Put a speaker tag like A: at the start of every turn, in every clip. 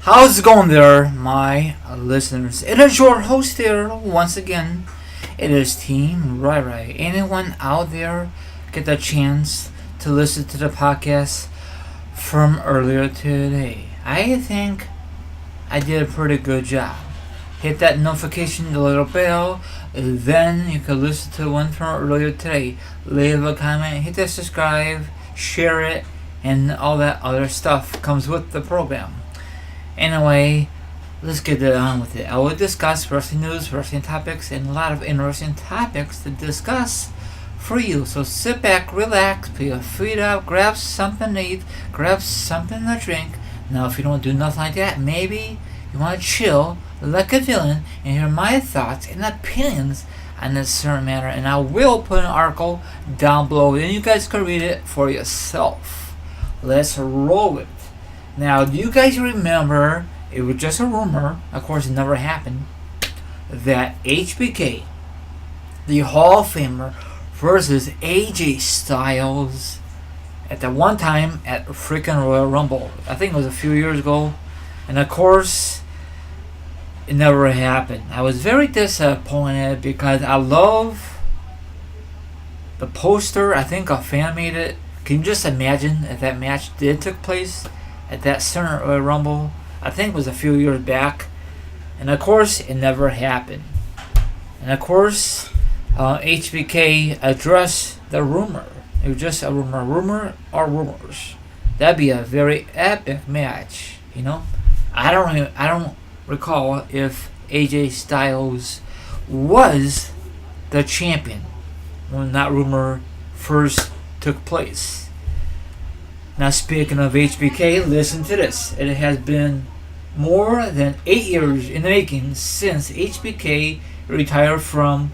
A: How's it going there, my listeners? It is your host here once again. It is Team Rai. Anyone out there get the chance to listen to the podcast from earlier today? I think I did a pretty good job. Hit that notification, the little bell, then you can listen to one from earlier today. Leave a comment, hit the subscribe, share it, and all that other stuff comes with the program. Anyway, let's get on with it. I will discuss wrestling news, wrestling topics, and a lot of interesting topics to discuss for you. So sit back, relax, put your feet up, grab something to eat, grab something to drink. Now, if you don't do nothing like that, maybe you want to chill like a villain and hear my thoughts and opinions on this certain matter. And I will put an article down below, and you guys can read it for yourself. Let's roll it. Now, do you guys remember, it was just a rumor, of course it never happened, that HBK, the Hall of Famer, versus AJ Styles at the one time at freaking Royal Rumble. I think it was a few years ago. And of course, it never happened. I was very disappointed because I love the poster. I think a fan made it. Can you just imagine if that match did take place at that Center Royal Rumble? I think it was a few years back. And of course, it never happened. And of course, HBK addressed the rumor. It was just a rumor. Rumor or rumors. That'd be a very epic match, you know? I don't recall if AJ Styles was the champion when that rumor first took place. Now, speaking of HBK, listen to this. It has been more than 8 years in the making since HBK retired from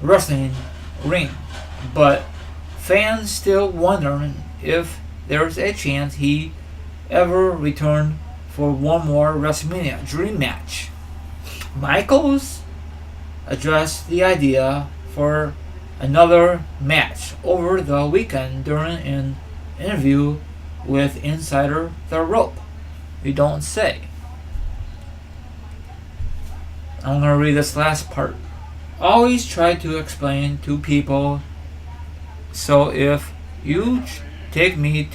A: wrestling ring, but fans still wondering if there's a chance he ever returned for one more WrestleMania dream match. Michaels addressed the idea for another match over the weekend during an interview with Insider The Rope. You don't say. I'm going to read this last part. Always try to explain to people, so if you take me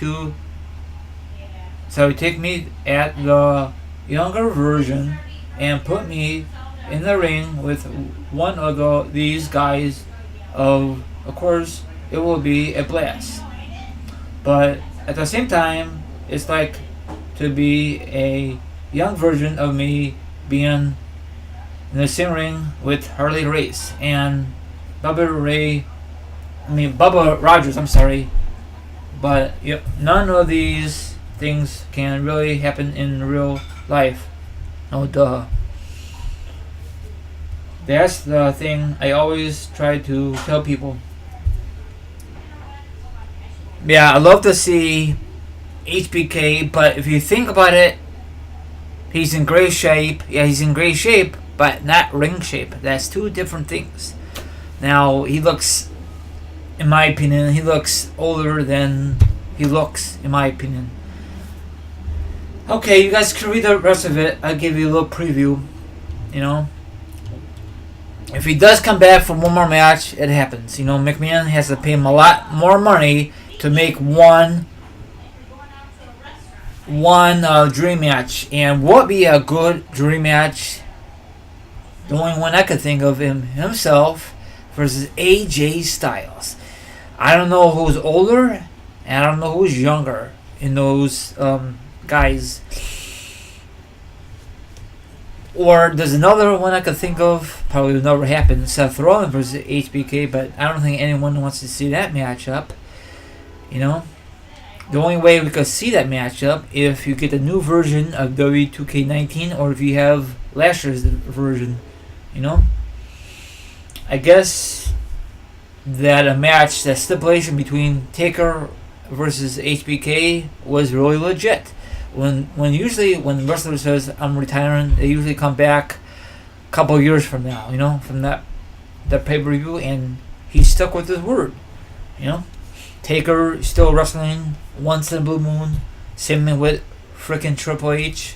A: at the younger version and put me in the ring with one of these guys, of course it will be a blast. But at the same time, it's like to be a young version of me being in the same ring with Harley Race and Bubba Rogers, I'm sorry. But none of these things can really happen in real life. No duh. That's the thing I always try to tell people. Yeah, I love to see HBK, but if you think about it, he's in great shape. Yeah, he's in great shape, but not ring shape. That's two different things. Now, he looks, in my opinion, he looks older than he looks, in my opinion. Okay, you guys can read the rest of it. I'll give you a little preview. You know, if he does come back for one more match, it happens. You know, McMahon has to pay him a lot more money to make one dream match. And what would be a good dream match? The only one I could think of himself versus AJ Styles. I don't know who's older, and I don't know who's younger in those guys. Or there's another one I could think of, probably will never happen, Seth Rollins versus HBK, but I don't think anyone wants to see that matchup. You know? The only way we could see that matchup if you get a new version of W2K19 or if you have last year's version. You know? I guess that a match, that stipulation between Taker versus HBK was really legit. When wrestler says I'm retiring, they usually come back a couple years from now, you know, from that pay-per-view, and he stuck with his word, you know. Taker still wrestling once in a blue moon. Same thing with freaking Triple H.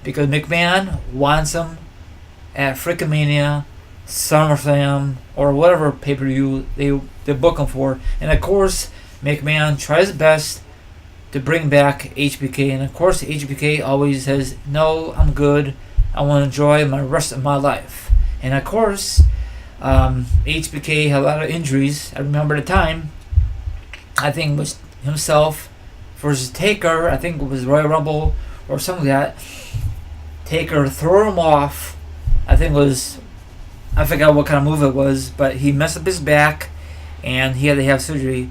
A: because McMahon wants him at Freaking Mania, SummerSlam, or whatever pay-per-view they book him for. And of course, McMahon tries his best to bring back HBK, and of course HBK always says, no, I'm good, I want to enjoy my rest of my life. And of course, HBK had a lot of injuries. I remember the time, I think it was himself versus Taker, I think it was Royal Rumble or something like that. Taker threw him off, I think it was, I forgot what kind of move it was, but he messed up his back and he had to have surgery.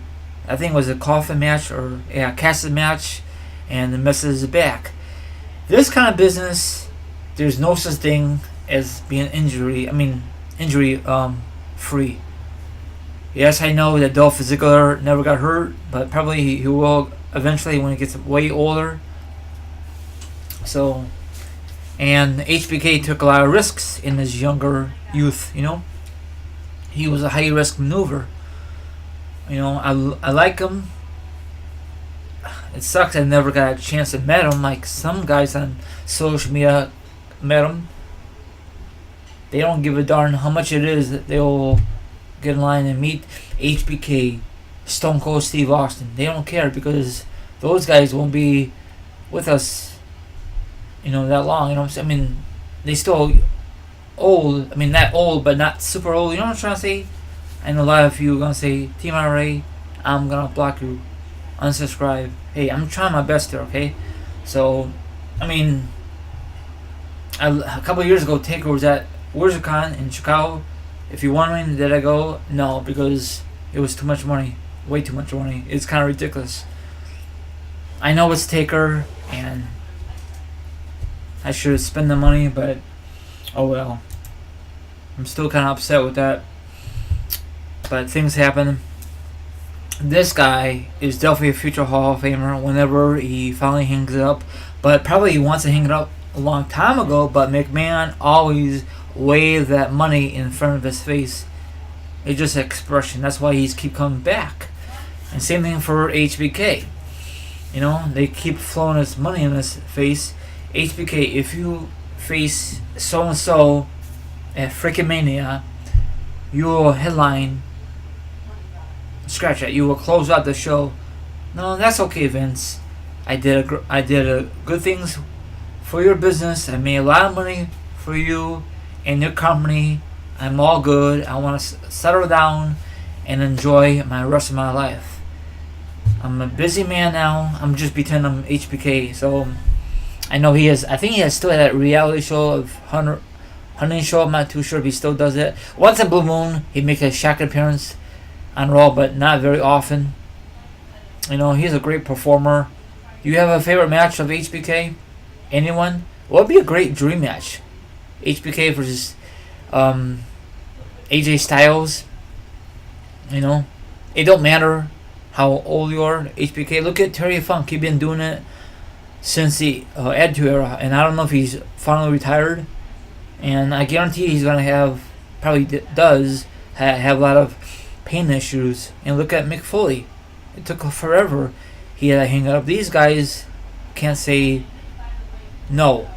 A: I think it was a coffin match or a casket match, and it messes his back. This kind of business, there's no such thing as being injury free. Yes, I know that Dolph Ziggler never got hurt, but probably he will eventually when he gets way older. So, and HBK took a lot of risks in his younger youth, He was a high risk maneuver. I like him. It sucks I never got a chance to meet him. Like some guys on social media met him. They don't give a darn how much it is that they'll get in line and meet HBK, Stone Cold Steve Austin. They don't care because those guys won't be with us, that long. They still old. Not old, but not super old. You know what I'm trying to say? I know a lot of you are going to say, Team IRA, I'm going to block you, unsubscribe. Hey, I'm trying my best here, okay? So, a couple of years ago, Taker was at WorldCon in Chicago. If you're wondering, did I go? No, because it was too much money. Way too much money. It's kind of ridiculous. I know it's Taker, and I should spend the money, but oh well. I'm still kind of upset with that. But things happen. This guy is definitely a future Hall of Famer whenever he finally hangs it up. But probably he wants to hang it up a long time ago, but McMahon always waved that money in front of his face. It's just an expression. That's why he's keep coming back. And same thing for HBK. They keep throwing his money in his face. HBK, if you face so-and-so at Freaking Mania, you will headline. Scratch that. You will close out the show. No, that's okay, Vince. I did good things for your business. I made a lot of money for you and your company. I'm all good. I want to settle down and enjoy my rest of my life. I'm a busy man now. I'm just pretending I'm HBK. So I know he is. I think he has still that reality show of Hunting Show. I'm not too sure if he still does it. Once in Blue Moon, he makes a shocking appearance on Raw, but not very often. He's a great performer. You have a favorite match of HBK? Anyone? What would be a great dream match? HBK versus AJ Styles. It don't matter how old you are. HBK. Look at Terry Funk. He's been doing it since the Attitude Era, and I don't know if he's finally retired. And I guarantee he's gonna have, probably does have a lot of pain issues. And look at Mick Foley. It took forever. He had to hang up. These guys can't say no.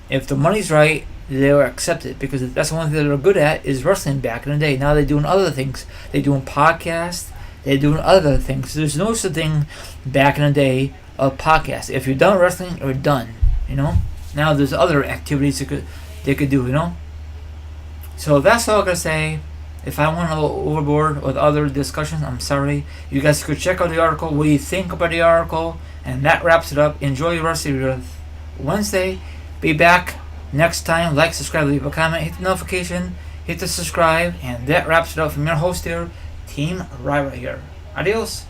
A: If the money's right, they'll accept it, because that's the one thing they're good at is wrestling back in the day. Now they're doing other things. They're doing podcasts. They're doing other things. There's no such thing back in the day of podcasts. If you're done wrestling, you're done. Now there's other activities they could do. So that's all I gotta say. If I went a little overboard with other discussions, I'm sorry. You guys could check out the article. What do you think about the article? And that wraps it up. Enjoy the rest of your Wednesday. Be back next time. Like, subscribe, leave a comment, hit the notification, hit the subscribe, and that wraps it up from your host here, Team Ryra here. Adios.